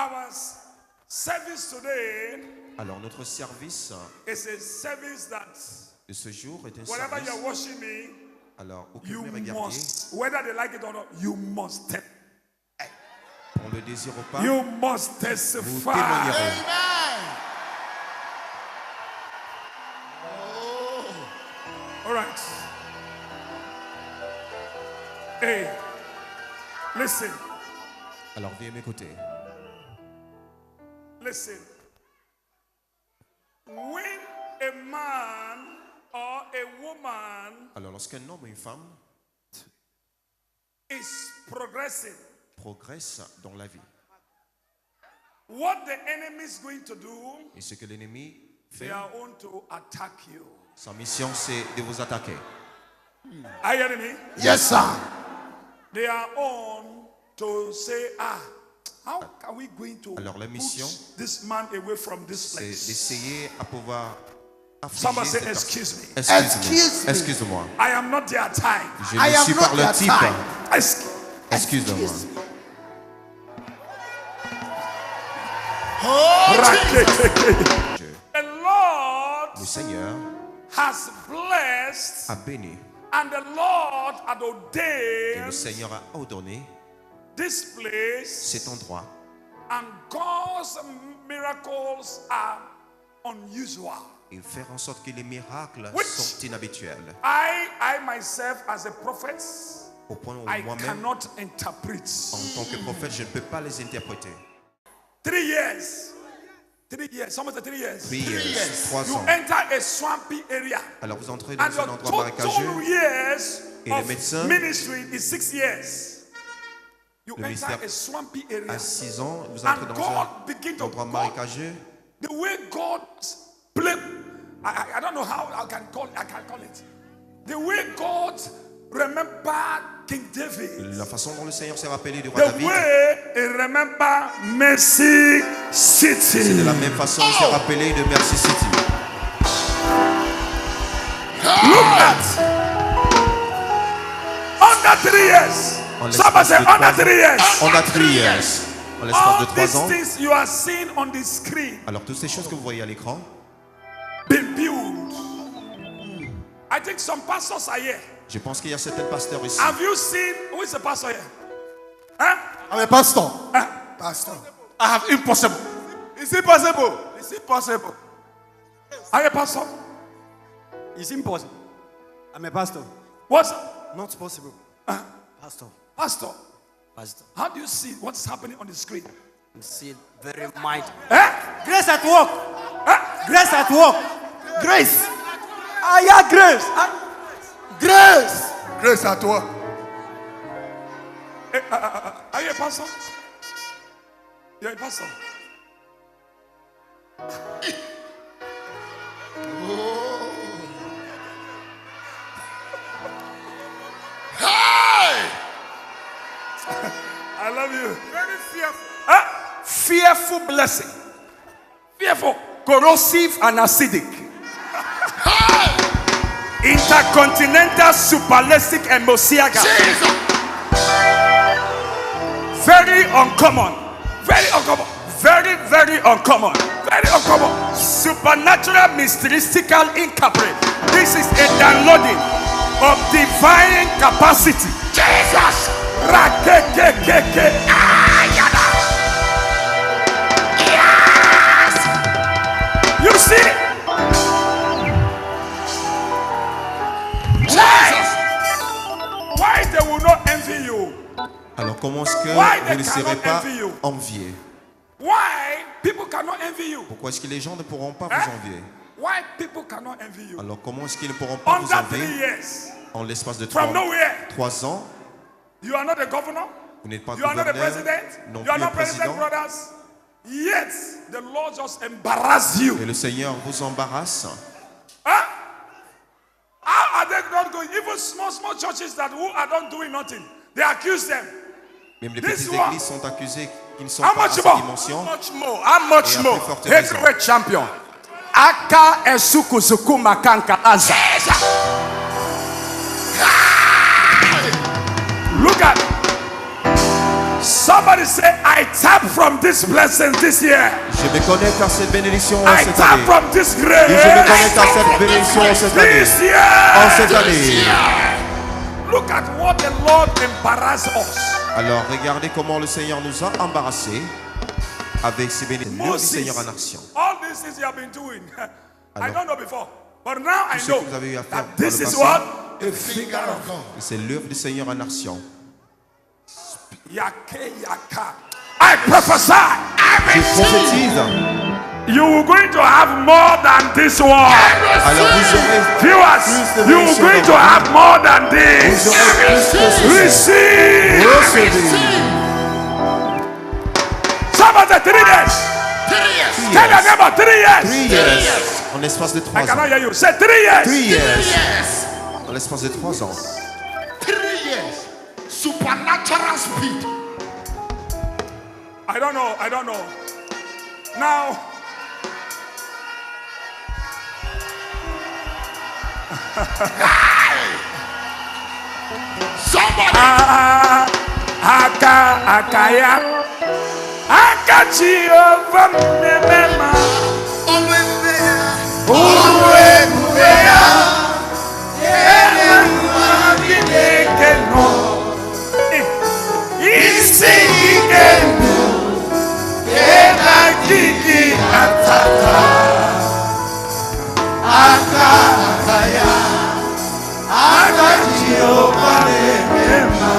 Our service today Alors notre service is a service that de ce jour est un whenever service. you're watching me, Alors où que you vous me regardiez, must, whether they like it or not, you must on le désire ou pas, you must vous testify. témoignerez. All right. Hey, listen, Alors viens m'écouter. listen. When a man or a woman Alors lorsqu'un homme ou une femme is progressing, progresse dans la vie, what the enemy is going to do, et ce que l'ennemi they fait, are on to attack you. sa mission c'est de vous attaquer. Are you hearing me? Yes, sir. They are on to say, how are we going to Alors, la mission, put this man away from this C'est place? d'essayer à pouvoir Somebody say, affliger cette excuse me. personne. Excuse me. Excuse-moi. I am not their type. Je I ne am suis not pas le their type. type. Excuse-moi. The Lord Le Seigneur has blessed a béni and the Lord had et le ordained Seigneur a ordonné this place, cet endroit. and God's miracles are unusual. Et faire en sorte que les miracles Which- sont inhabituels. I myself as a prophet, Au point où I moi-même, cannot interpret. en tant que prophète, je ne peux pas les interpréter. 3 years. 3 years. Someone say 3 years. 3 years, 3 You ans. enter a swampy area. Alors vous entrez dans And un your endroit marécageux. total years Et le of médecin, ministry is 6 years. You le enter ministère a swampy area. À 6 ans, vous entrez And dans God un begin to endroit God, marécageux. the way God play, I don't know how I can call it. The way God remember King David. La façon dont le Seigneur s'est rappelé du roi The David, way he remember Mercy c'est City. de la même façon qu'il s'est rappelé de Mercy City. Look at under 3 years. En Somebody say l'espace de under 3 3 years. On a 3 years. En l'espace All de 3 these ans. things you are seeing on the screen Alors toutes ces choses que vous voyez à l'écran, been built. I think some pastors are here. je pense qu'il y a certains pasteurs ici. Have you seen who is the pastor here? Huh? I'm a pastor. Huh? Pastor. I have impossible. Is it possible? Is it possible? Are you a pastor? It's impossible. I'm a pastor. What's Not possible. Pastor. pastor? Pastor. How do you see what's happening on the screen? I'm still very mighty. Eh? Grace at work. Eh? Grace at work. Grace. Ah, yeah, grace. Grace. Grace at work. Are you a pastor? You're a pastor. Hey! I love you. Very fearful. Huh? Fearful blessing. Fearful. Corrosive and acidic. Intercontinental superlexic and mosiaga. Jesus. Very uncommon. Very uncommon. Very, very uncommon. Very uncommon. Supernatural, mystical, incorporate. This is a downloading of divine capacity. Jesus. Rakekekeke. Yes. You see? Jesus. Why they will not envy you? Alors comment est-ce que Why vous they ne serez cannot pas envy you? enviés? Why people cannot envy you? Pourquoi est-ce que les gens ne pourront pas Hein? vous envier? Why people cannot envy you? Alors comment est-ce qu'ils ne pourront pas vous Under 3 envier years, en l'espace de from 3 nowhere, ans? you are not a governor, Vous n'êtes pas you are not a gouverneur, president, non you are plus un not president, président. brothers. Yet the Lord just embarrass you. Et le Seigneur vous embarrasse. Huh? How are they not going? Even small churches that who are not doing nothing, they accuse them. Même les This petites one. églises sont accusées qui ne sont How pas à much cette more? dimension. Much more. How much Et à more? plus forte raison. Heavyweight champion. Aka esukuzuku makanka aza. Look at Somebody say, I tap from this blessing this year. Je me connecte à cette bénédiction I cette tap année. from this Et je me grace connecte à cette bénédiction cette année. this year. En cette année. Look at what the Lord embarrassed us. Alors regardez comment le Seigneur nous a embarrassés avec ces bénédictions. Le Moses, Seigneur en action. all these things you have been doing, I Alors, don't know before, but now I ce know que vous avez eu à faire that dans this le is passé, what a finger of God. c'est l'œuvre du Seigneur en action. Yake yaka. I prophesy. Je prophétise. You are going to have more than this one. Alors vous aurez Viewers, you are going to have more than this. Receive. Somebody 3 years. Tell your neighbor 3 years. 3 years. En l'espace de 3 I cannot ans. hear you. Say 3 years. 3 years. En l'espace de 3 ans. 3 years. Supernatural speed. I don't know. I don't know. Now, Somebody. akaya, akachi over memema, uwe kuya, keno, isi keno, ena kiki atata, akaya, akachi over memema.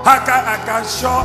Haka akasho,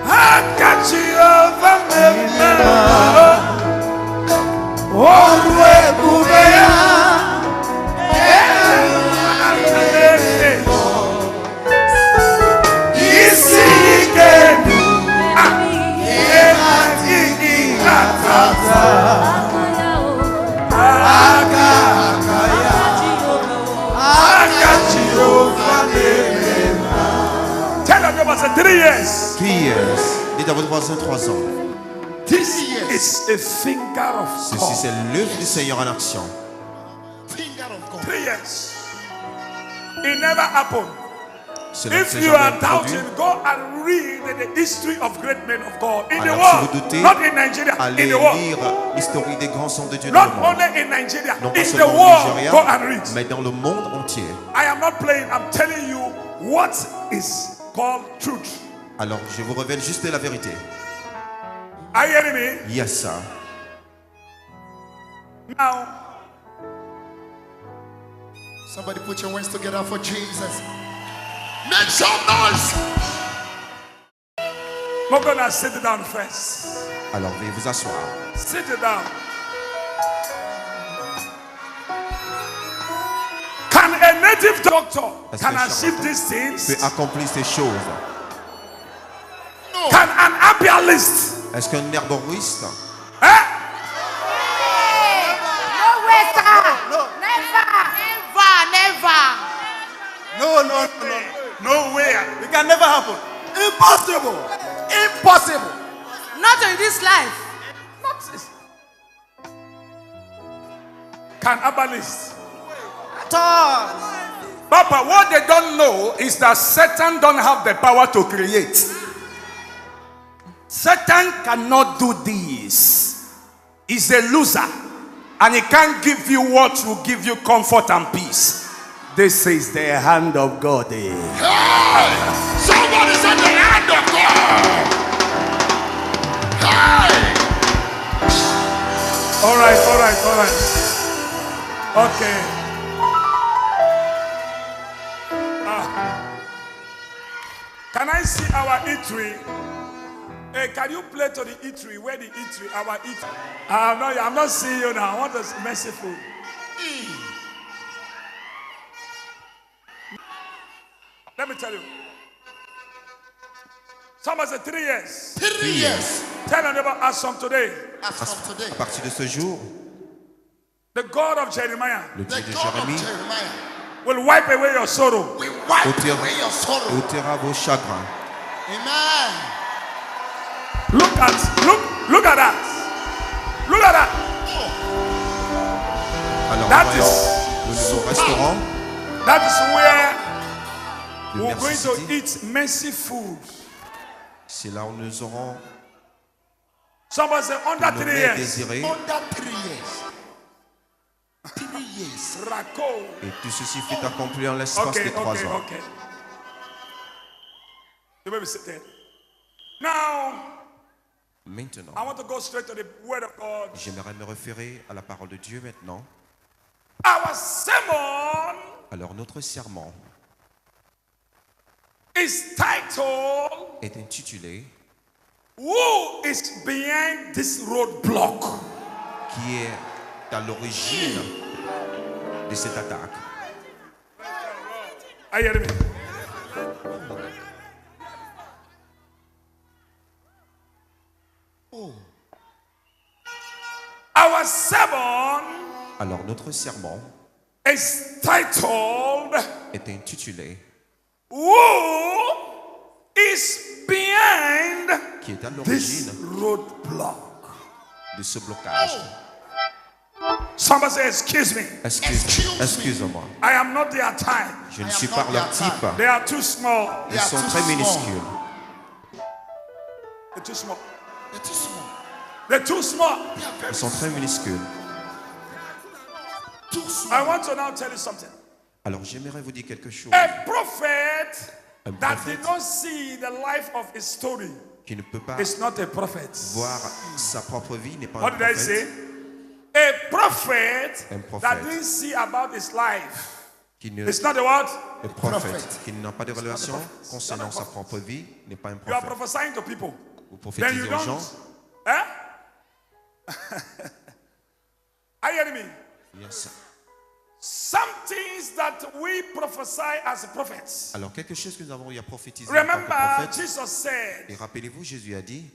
haka chiova memema, orwe kubeya, isi ikenu, ena tiki atata, haka akaya, haka chiova memema. Tell your neighbor, say 3 years. 3 years. Dites à votre voisin 3 ans. This is a finger of Ceci, God. c'est l'œuvre du Seigneur en action. Finger of God. 3 years. It never happened. Cela ne If s'est you jamais are produit. doubting, go and read the history of great men of God in the Alors, si vous world, doutez, not in Nigeria, allez in the world. lire l'histoire des grands hommes de Dieu dans le Not monde. only in Nigeria, Non pas in the seulement au world. Nigeria, Go and read. mais dans le monde entier. I am not playing. I'm telling you what is called truth. Alors, je vous révèle juste la vérité. Are you hearing me? Yes, sir. Now, Somebody put your hands together for Jesus. Make some noise. we're gonna sit down first. Alors, veuillez vous asseoir. Sit down. Can a native doctor Est-ce can que achieve charlatan these things? peut accomplir ces choses? Can an herbalist? Est-ce qu'un herboriste Eh? No way, sir. Never. No. No way. It can never happen. Impossible. Impossible. Not in this life. Can herbalist? At all. Papa, what they don't know is that Satan don't have the power to create. Satan cannot do this. He's a loser. And he can't give you what will give you comfort and peace. This is the hand of God. Hey! Somebody said the hand of God. Hey! All right. Okay. Can I see our eatery? Hey, can you play to the eatery? Where the eatery? Our eatery. I'm not seeing you now. I want us merciful. Let me tell you. Somebody said 3 years. 3 years. Tell your neighbor, as from today, As of today, À partir de ce jour, the God of Jeremiah le the Dieu de God of Jérémie Jeremiah will wipe away your sorrow. will wipe ôtera away your sorrow. ôtera vos chagrins. Amen. Look at that. Look at that. Alors, That voyons is- le nouveau restaurant. That is where de We're going to Mercy City. eat mercy food. C'est là où nous aurons Somebody say under nos 3 mets years. désirés. Under 3 years. 3 years. Rako. Et tout ceci fut accompli en l'espace Okay, de 3 okay, ans. okay. You may be seated. Now, Maintenant, I want to go straight to the word of God. j'aimerais me référer à la parole de Dieu maintenant. Our sermon Alors notre serment is titled, est intitulé Who is behind this roadblock? qui est à l'origine de cette attaque. Are you hearing me? Our sermon Alors notre serment is titled, est intitulé Who is behind qui est à this l'origine roadblock? de ce blocage. Somebody say, excuse me. Excuse-moi. I am not their type. Je ne I suis am pas not leur their type. type. They are too small. Ils sont très minuscules. They're too small. They're too small. They're too small. They are very Ils sont très minuscules. too I small. want to now tell you something. Alors j'aimerais vous dire quelque chose A prophet Un that prophète. did not see the life of his story qui ne peut pas is not a prophet. voir sa propre vie n'est pas un What did I say? prophète. A prophet Un prophète. that didn't see about his life. Qui ne, It's not a what? un prophète prophète. qui n'a pas de relation concernant sa propre vie n'est pas un You are prophète. prophesying to people. Vous Then you prophétisez aux gens. don't. Eh? Are you hearing me? Yes. Some things that we prophesy as prophets. Alors quelque chose que nous avons eu à prophétiser en tant que Remember, prophète. Jesus said, Et rappelez-vous, Jésus a dit,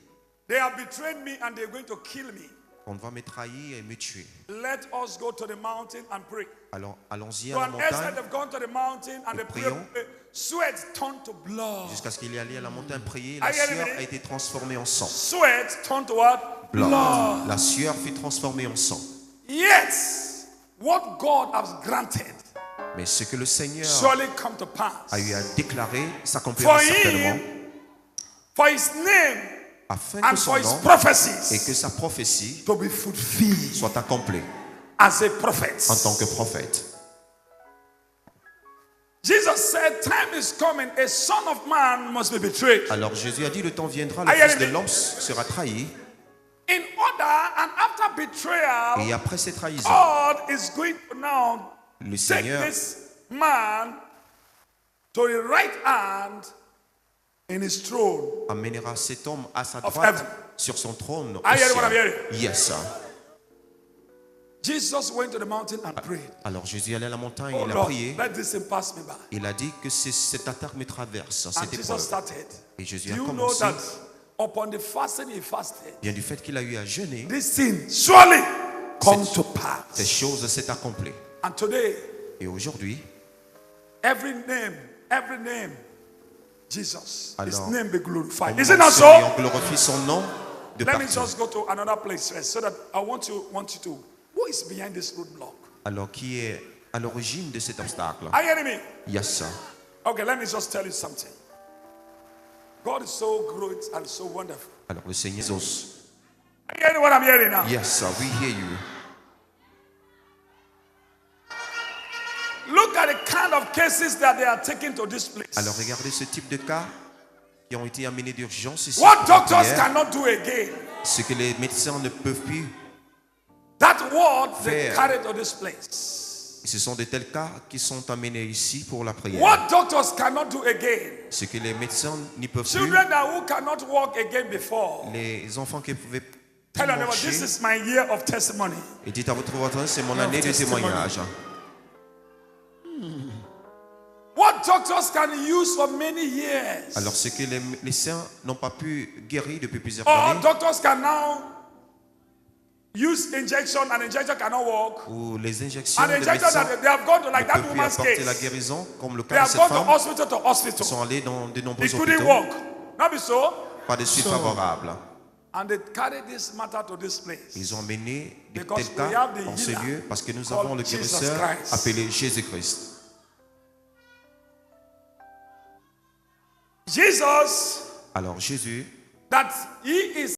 they have betrayed me and they're going to kill me. on va me trahir et me tuer. Let us go to the mountain and pray. Alors allons-y So à la and Esther, montagne they've gone to the mountain and Et they prayed. prions. Sweat turned to blood. jusqu'à ce qu'il y allé à la montagne prier. Are La you sueur ready? a été transformée en sang. Sweat turned to what? Blood. La sueur fut transformée en sang. Yet, what God has granted Mais ce que le Seigneur surely come to pass. a eu à déclarer s'accomplira For certainement him, for his name afin and que son for his nom et prophecies que sa prophétie to be fulfilled soit accomplie as a prophet. en tant que prophète. Jesus said, time is coming, a son of man must be betrayed. Alors Jésus a dit, le temps viendra, le Are you Fils de ready? l'homme sera trahi. In order and after betrayal, Et après cette trahison, God is going to now le take Seigneur this man to the right hand in his throne. amènera cet homme à sa Of droite heaven. sur son trône au Are you hearing what I'm ciel. hearing? Yes, sir. Jesus went to the mountain and prayed. Alors Jésus allait à la montagne, Oh il a Lord, prié. let this thing pass me by. Il a dit que cette attaque me traverse, And cette Jesus épreuve. started. Et Jésus Do a you know commencé, that upon the fasting he fasted, bien du fait qu'il a eu à jeûner, this thing surely come to pass. cette chose s'est accomplie. And today, Et aujourd'hui, every name, Jesus, his Alors, name be on glorified. Is it not mentionne et so? on glorifie son nom de Let me partout. just go to another place first so that I want you to. Who is behind this roadblock? Alors qui est à l'origine de cet obstacle? Are you hearing me? Yes, sir. Okay, let me just tell you something. God is so great and so wonderful. Alors le Seigneur Jésus. Are you hearing what I'm hearing now? Yes, sir, we hear you. Look at the kind of cases that they are taking to this place. Alors regardez ce type de cas qui ont été amenés d'urgence ici. What pour la doctors prière. cannot do again, Ce que les médecins ne peuvent plus. that word they Faire. carry to this place. Ce sont de tels cas qui sont amenés ici pour la prière. What doctors cannot do again, Ce que les médecins n'y peuvent plus. children that who cannot walk again before. Les enfants qui pouvaient plus Tell your neighbor, marcher. this is my year of testimony. Et dites à votre voisin, c'est mon Year of année de testimony. témoignage. What doctors can use for many years. Alors ce que les médecins n'ont pas pu guérir depuis plusieurs Or années, doctors can now use injection and injection cannot work. ou les injections And de injection médecins that they have gone to ne like that peuvent plus woman's apporter la case. guérison, comme le They cas de have cette gone to femme. hospital to Ils hospital. sont allés dans de nombreux It couldn't hôpitaux, work. Not be so. pas de suite favorable. And they carried this matter to this place. Ils ont mené de Because tels we cas have the en ce healer lieu parce que nous called avons le Jesus guérisseur Christ. appelé Jésus-Christ. Jesus, Alors Jésus, that he is